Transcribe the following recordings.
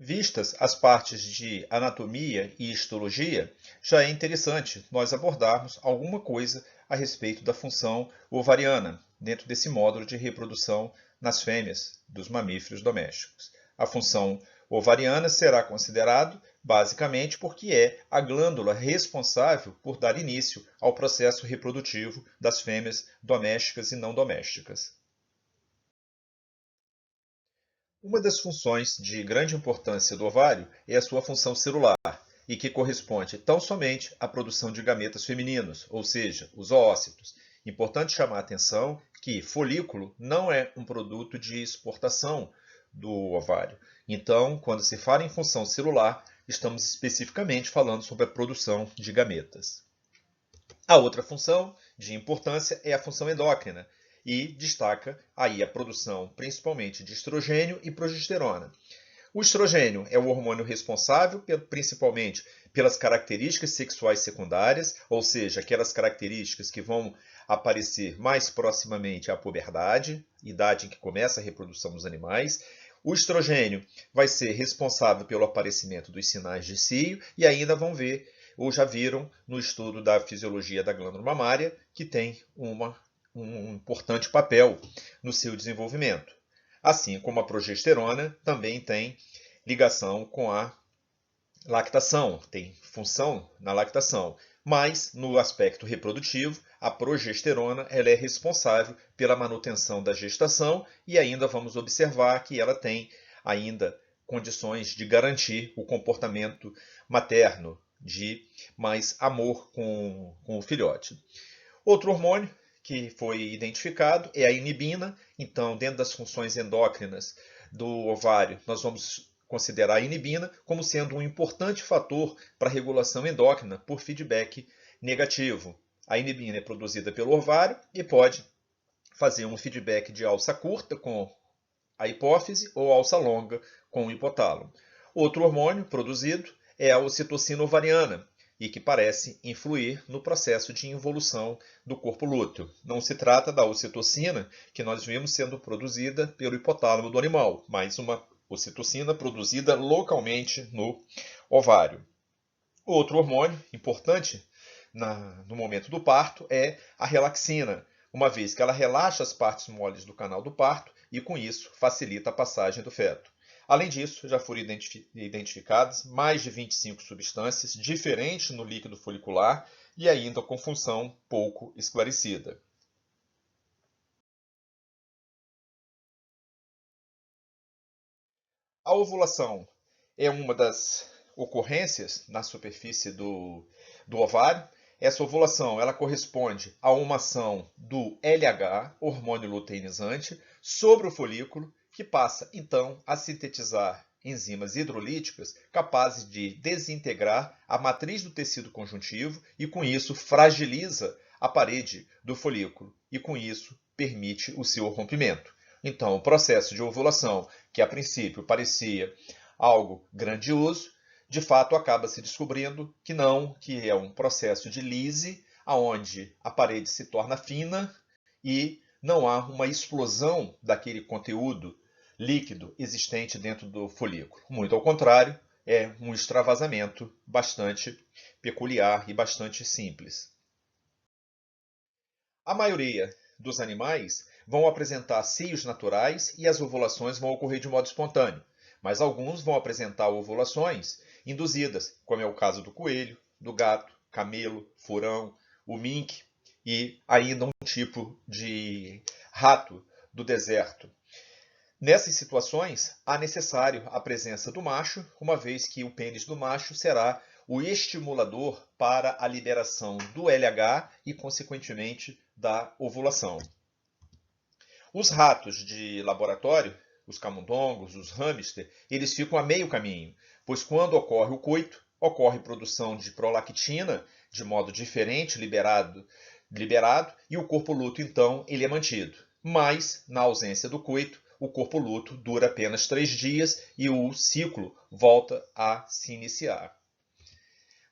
Vistas as partes de anatomia e histologia, já é interessante nós abordarmos alguma coisa a respeito da função ovariana dentro desse módulo de reprodução nas fêmeas dos mamíferos domésticos. A função ovariana será considerado basicamente porque é a glândula responsável por dar início ao processo reprodutivo das fêmeas domésticas e não domésticas. Uma das funções de grande importância do ovário é a sua função celular, e que corresponde tão somente à produção de gametas femininos, ou seja, os oócitos. Importante chamar a atenção que folículo não é um produto de exportação do ovário. Então, quando se fala em função celular, estamos especificamente falando sobre a produção de gametas. A outra função de importância é a função endócrina, e destaca aí a produção principalmente de estrogênio e progesterona. O estrogênio é o hormônio responsável principalmente pelas características sexuais secundárias, ou seja, aquelas características que vão aparecer mais proximamente à puberdade, idade em que começa a reprodução dos animais. O estrogênio vai ser responsável pelo aparecimento dos sinais de cio e ainda vão ver, ou já viram no estudo da fisiologia da glândula mamária, que tem um importante papel no seu desenvolvimento. Assim como a progesterona também tem ligação com a lactação, tem função na lactação. Mas, no aspecto reprodutivo, a progesterona ela é responsável pela manutenção da gestação e ainda vamos observar que ela tem ainda condições de garantir o comportamento materno, de mais amor com o filhote. Outro hormônio que foi identificado é a inibina. Então, dentro das funções endócrinas do ovário, nós vamos considerar a inibina como sendo um importante fator para a regulação endócrina por feedback negativo. A inibina é produzida pelo ovário e pode fazer um feedback de alça curta com a hipófise ou alça longa com o hipotálamo. Outro hormônio produzido é a ocitocina ovariana, e que parece influir no processo de involução do corpo lúteo. Não se trata da ocitocina que nós vimos sendo produzida pelo hipotálamo do animal, mas uma ocitocina produzida localmente no ovário. Outro hormônio importante no momento do parto é a relaxina, uma vez que ela relaxa as partes moles do canal do parto e, com isso, facilita a passagem do feto. Além disso, já foram identificadas mais de 25 substâncias diferentes no líquido folicular e ainda com função pouco esclarecida. A ovulação é uma das ocorrências na superfície do ovário. Essa ovulação ela corresponde a uma ação do LH, hormônio luteinizante, sobre o folículo, que passa então a sintetizar enzimas hidrolíticas capazes de desintegrar a matriz do tecido conjuntivo e, com isso, fragiliza a parede do folículo e, com isso, permite o seu rompimento. Então, o processo de ovulação, que a princípio parecia algo grandioso, de fato acaba se descobrindo que não, que é um processo de lise, onde a parede se torna fina e não há uma explosão daquele conteúdo líquido existente dentro do folículo. Muito ao contrário, é um extravasamento bastante peculiar e bastante simples. A maioria dos animais vão apresentar cios naturais e as ovulações vão ocorrer de modo espontâneo, mas alguns vão apresentar ovulações induzidas, como é o caso do coelho, do gato, camelo, furão, o mink e ainda um tipo de rato do deserto. Nessas situações, há necessário a presença do macho, uma vez que o pênis do macho será o estimulador para a liberação do LH e, consequentemente, da ovulação. Os ratos de laboratório, os camundongos, os hamster, eles ficam a meio caminho, pois quando ocorre o coito, ocorre produção de prolactina de modo diferente, liberado, e o corpo lúteo, então, ele é mantido. Mas, na ausência do coito, o corpo lúteo dura apenas 3 dias e o ciclo volta a se iniciar.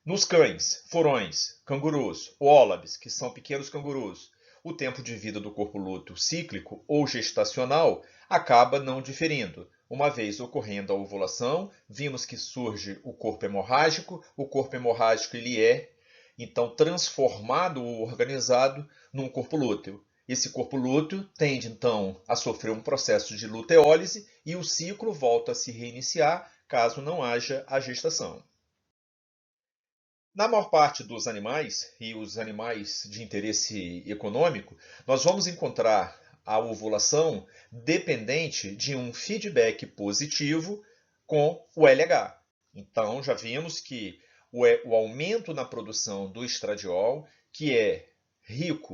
Nos cães, furões, cangurus, wallabies, que são pequenos cangurus, o tempo de vida do corpo lúteo cíclico ou gestacional acaba não diferindo. uma vez ocorrendo a ovulação, vimos que surge o corpo hemorrágico. O corpo hemorrágico ele é, então, transformado ou organizado num corpo lúteo. Esse corpo lúteo tende, então, a sofrer um processo de luteólise e o ciclo volta a se reiniciar caso não haja a gestação. Na maior parte dos animais, e os animais de interesse econômico, nós vamos encontrar a ovulação dependente de um feedback positivo com o LH. Então, já vimos que o aumento na produção do estradiol, que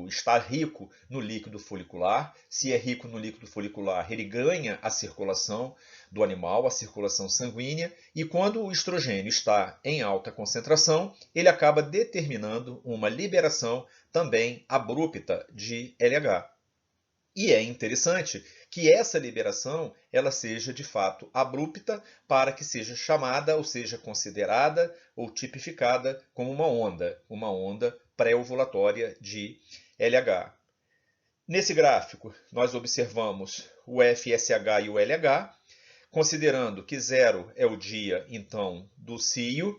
está rico no líquido folicular. Se é rico no líquido folicular, ele ganha a circulação do animal, a circulação sanguínea, e quando o estrogênio está em alta concentração, ele acaba determinando uma liberação também abrupta de LH. E é interessante que essa liberação ela seja de fato abrupta para que seja chamada ou seja considerada ou tipificada como uma onda pré-ovulatória de LH. Nesse gráfico, nós observamos o FSH e o LH, considerando que 0 é o dia, então, do cio.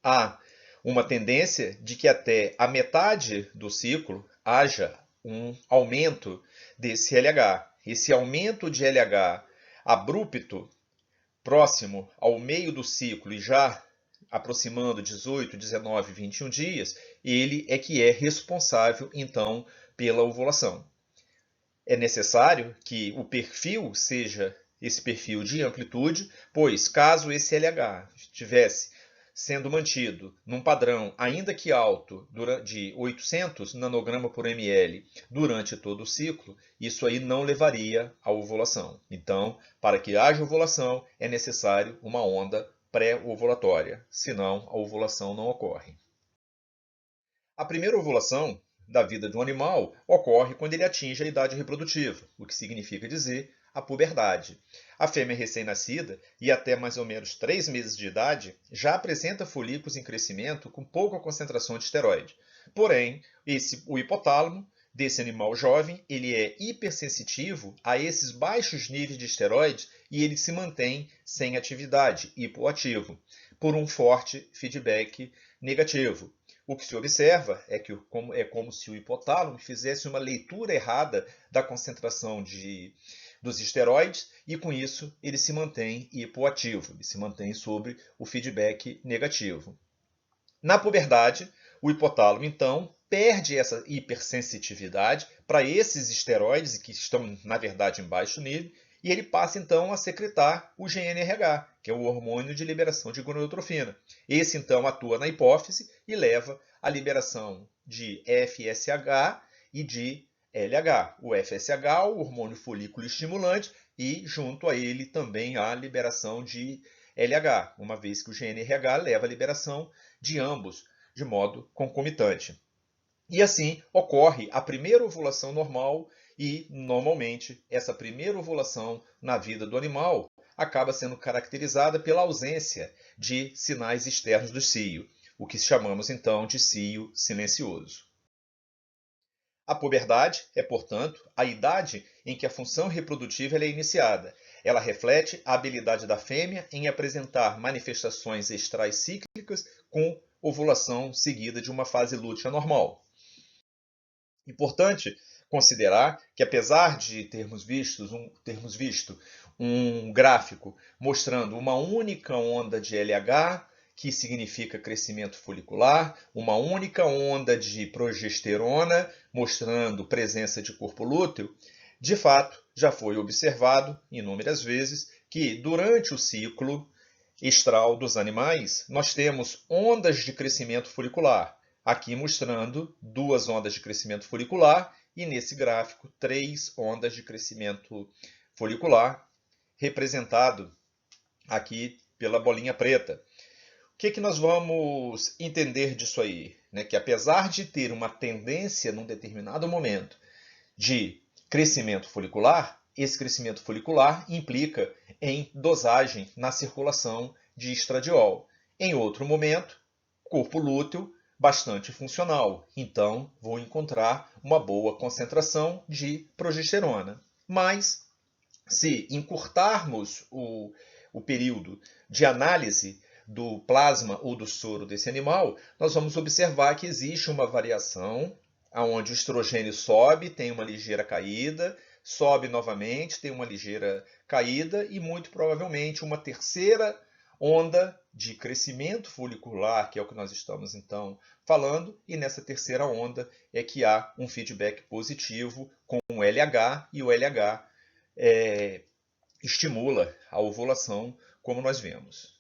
Há uma tendência de que até a metade do ciclo haja um aumento desse LH. Esse aumento de LH abrupto, próximo ao meio do ciclo e já aproximando 18, 19, 21 dias, ele é que é responsável, então, pela ovulação. É necessário que o perfil seja esse perfil de amplitude, pois caso esse LH estivesse sendo mantido num padrão, ainda que alto, de 800 nanograma por ml durante todo o ciclo, isso aí não levaria à ovulação. Então, para que haja ovulação, é necessário uma onda pré-ovulatória, senão a ovulação não ocorre. A primeira ovulação da vida de um animal ocorre quando ele atinge a idade reprodutiva, o que significa dizer a puberdade. A fêmea recém-nascida e até mais ou menos 3 meses de idade já apresenta folículos em crescimento com pouca concentração de esteroide. Porém, o hipotálamo desse animal jovem ele é hipersensitivo a esses baixos níveis de esteroides e ele se mantém sem atividade, hipoativo, por um forte feedback negativo. O que se observa é como se o hipotálamo fizesse uma leitura errada da concentração dos esteroides e, com isso, ele se mantém hipoativo, ele se mantém sobre o feedback negativo. Na puberdade, o hipotálamo, então, perde essa hipersensitividade para esses esteroides que estão, na verdade, em baixo nível, e ele passa, então, a secretar o GnRH, que é o hormônio de liberação de gonadotropina. Esse, então, atua na hipófise e leva à liberação de FSH e de LH. O FSH, o hormônio folículo estimulante, e junto a ele também a liberação de LH, uma vez que o GnRH leva à liberação de ambos de modo concomitante. E assim ocorre a primeira ovulação normal e, normalmente, essa primeira ovulação na vida do animal acaba sendo caracterizada pela ausência de sinais externos do cio, o que chamamos então de cio silencioso. A puberdade é, portanto, a idade em que a função reprodutiva é iniciada. Ela reflete a habilidade da fêmea em apresentar manifestações estrais cíclicas com ovulação seguida de uma fase lútea normal. Importante considerar que, apesar de termos visto um gráfico mostrando uma única onda de LH, que significa crescimento folicular, uma única onda de progesterona, mostrando presença de corpo lúteo, de fato, já foi observado inúmeras vezes que, durante o ciclo estral dos animais, nós temos ondas de crescimento folicular. Aqui mostrando 2 ondas de crescimento folicular e, nesse gráfico, 3 ondas de crescimento folicular, representado aqui pela bolinha preta. O que nós vamos entender disso aí? Que apesar de ter uma tendência, num determinado momento, de crescimento folicular, esse crescimento folicular implica em dosagem na circulação de estradiol. Em outro momento, corpo lúteo bastante funcional, então vou encontrar uma boa concentração de progesterona. Mas, se encurtarmos o período de análise do plasma ou do soro desse animal, nós vamos observar que existe uma variação, onde o estrogênio sobe, tem uma ligeira caída, sobe novamente, tem uma ligeira caída e muito provavelmente uma terceira onda de crescimento folicular, que é o que nós estamos então falando, e nessa terceira onda é que há um feedback positivo com o LH, e o LH estimula a ovulação, como nós vemos.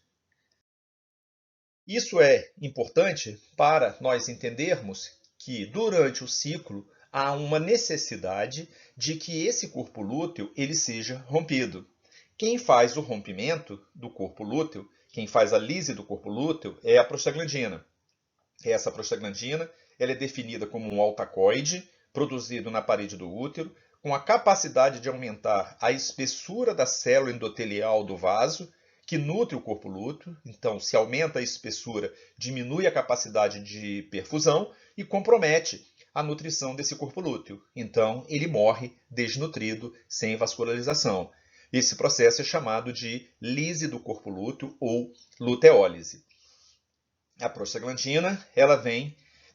Isso é importante para nós entendermos que durante o ciclo há uma necessidade de que esse corpo lúteo ele seja rompido. Quem faz o rompimento do corpo lúteo, quem faz a lise do corpo lúteo é a prostaglandina. Essa prostaglandina ela é definida como um altacoide produzido na parede do útero, com a capacidade de aumentar a espessura da célula endotelial do vaso, que nutre o corpo lúteo. Então, se aumenta a espessura, diminui a capacidade de perfusão e compromete a nutrição desse corpo lúteo. Então, ele morre desnutrido, sem vascularização. Esse processo é chamado de lise do corpo lúteo ou luteólise. A prostaglandina ela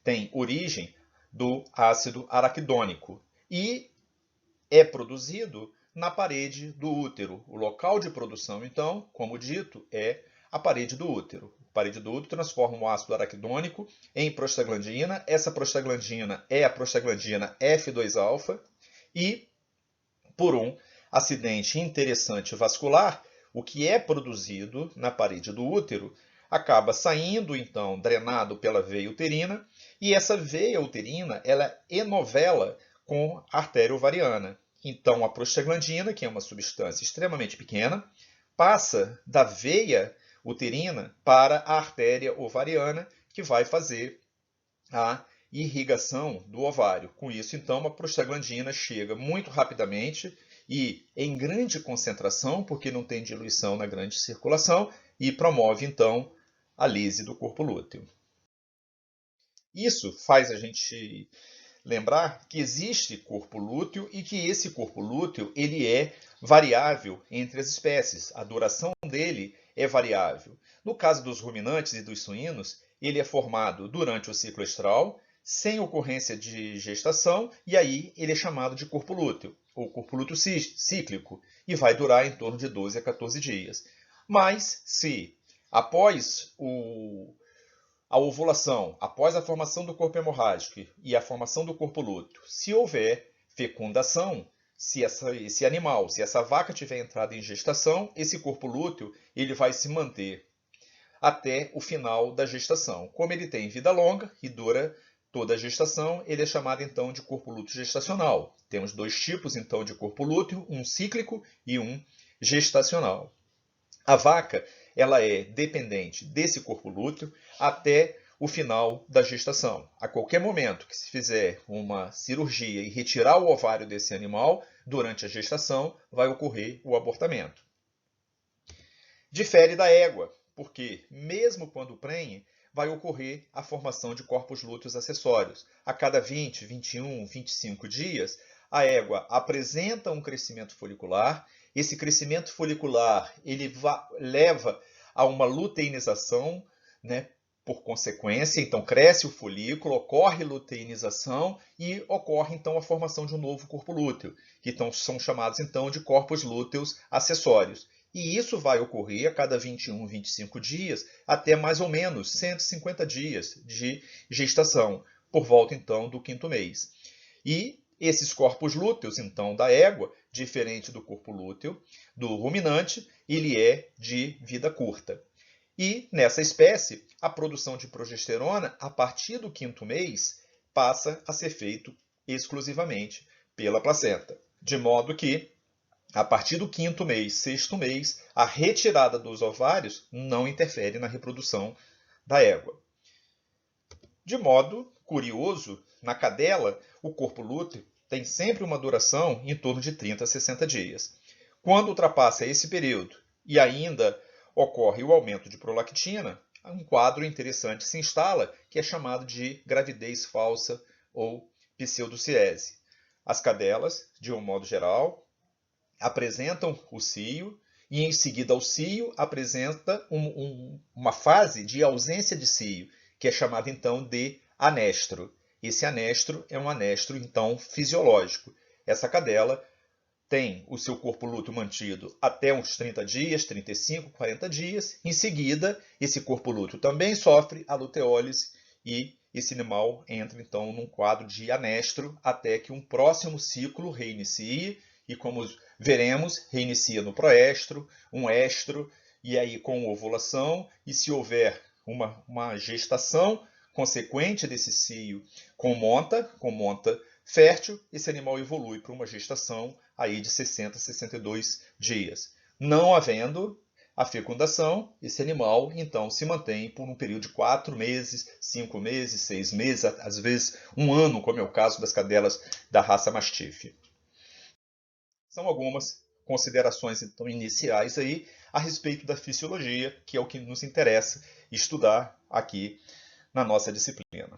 tem origem do ácido araquidônico e é produzido na parede do útero. O local de produção, então, como dito, é a parede do útero. A parede do útero transforma o ácido araquidônico em prostaglandina. Essa prostaglandina é a prostaglandina F2-alfa e, por um acidente interessante vascular, o que é produzido na parede do útero acaba saindo, então, drenado pela veia uterina, e essa veia uterina ela enovela com a artéria ovariana. Então, a prostaglandina, que é uma substância extremamente pequena, passa da veia uterina para a artéria ovariana, que vai fazer a irrigação do ovário. Com isso, então, a prostaglandina chega muito rapidamente e em grande concentração, porque não tem diluição na grande circulação, e promove, então, a lise do corpo lúteo. Isso faz a gente lembrar que existe corpo lúteo e que esse corpo lúteo ele é variável entre as espécies. A duração dele é variável. No caso dos ruminantes e dos suínos, ele é formado durante o ciclo estral, sem ocorrência de gestação, e aí ele é chamado de corpo lúteo, ou corpo lúteo cíclico, e vai durar em torno de 12 a 14 dias. Mas se após a ovulação, após a formação do corpo hemorrágico e a formação do corpo lúteo, se houver fecundação, se essa vaca tiver entrado em gestação, esse corpo lúteo ele vai se manter até o final da gestação. Como ele tem vida longa e dura toda a gestação, ele é chamado então de corpo lúteo gestacional. Temos dois tipos então de corpo lúteo, um cíclico e um gestacional. A vaca ela é dependente desse corpo lúteo até o final da gestação. A qualquer momento que se fizer uma cirurgia e retirar o ovário desse animal, durante a gestação, vai ocorrer o abortamento. Difere da égua, porque mesmo quando prenhe, vai ocorrer a formação de corpos lúteos acessórios. A cada 20, 21, 25 dias, a égua apresenta um crescimento folicular. Esse crescimento folicular ele leva a uma luteinização, né, por consequência. Então, cresce o folículo, ocorre luteinização e ocorre, então, a formação de um novo corpo lúteo, que então, são chamados, então, de corpos lúteos acessórios. E isso vai ocorrer a cada 21, 25 dias, até mais ou menos 150 dias de gestação, por volta, então, do 5º mês. E esses corpos lúteos, então, da égua, diferente do corpo lúteo do ruminante, ele é de vida curta. E, nessa espécie, a produção de progesterona, a partir do 5º mês, passa a ser feito exclusivamente pela placenta. De modo que, a partir do 5º mês, 6º mês, a retirada dos ovários não interfere na reprodução da égua. De modo curioso, na cadela, o corpo lúteo tem sempre uma duração em torno de 30 a 60 dias. Quando ultrapassa esse período e ainda ocorre o aumento de prolactina, um quadro interessante se instala, que é chamado de gravidez falsa ou pseudociese. As cadelas, de um modo geral, apresentam o cio e em seguida ao cio apresenta uma fase de ausência de cio, que é chamada então de anestro. Esse anestro é um anestro então fisiológico. Essa cadela tem o seu corpo lúteo mantido até uns 30 dias, 35, 40 dias. Em seguida, esse corpo lúteo também sofre a luteólise e esse animal entra então num quadro de anestro até que um próximo ciclo reinicie e, como veremos, reinicia no proestro, um estro e aí com ovulação, e se houver uma gestação consequente desse cio com monta fértil, esse animal evolui para uma gestação aí de 60 a 62 dias. Não havendo a fecundação, esse animal então se mantém por um período de 4 meses, 5 meses, 6 meses, às vezes um ano, como é o caso das cadelas da raça Mastiff. São algumas considerações então iniciais aí a respeito da fisiologia, que é o que nos interessa estudar aqui na nossa disciplina.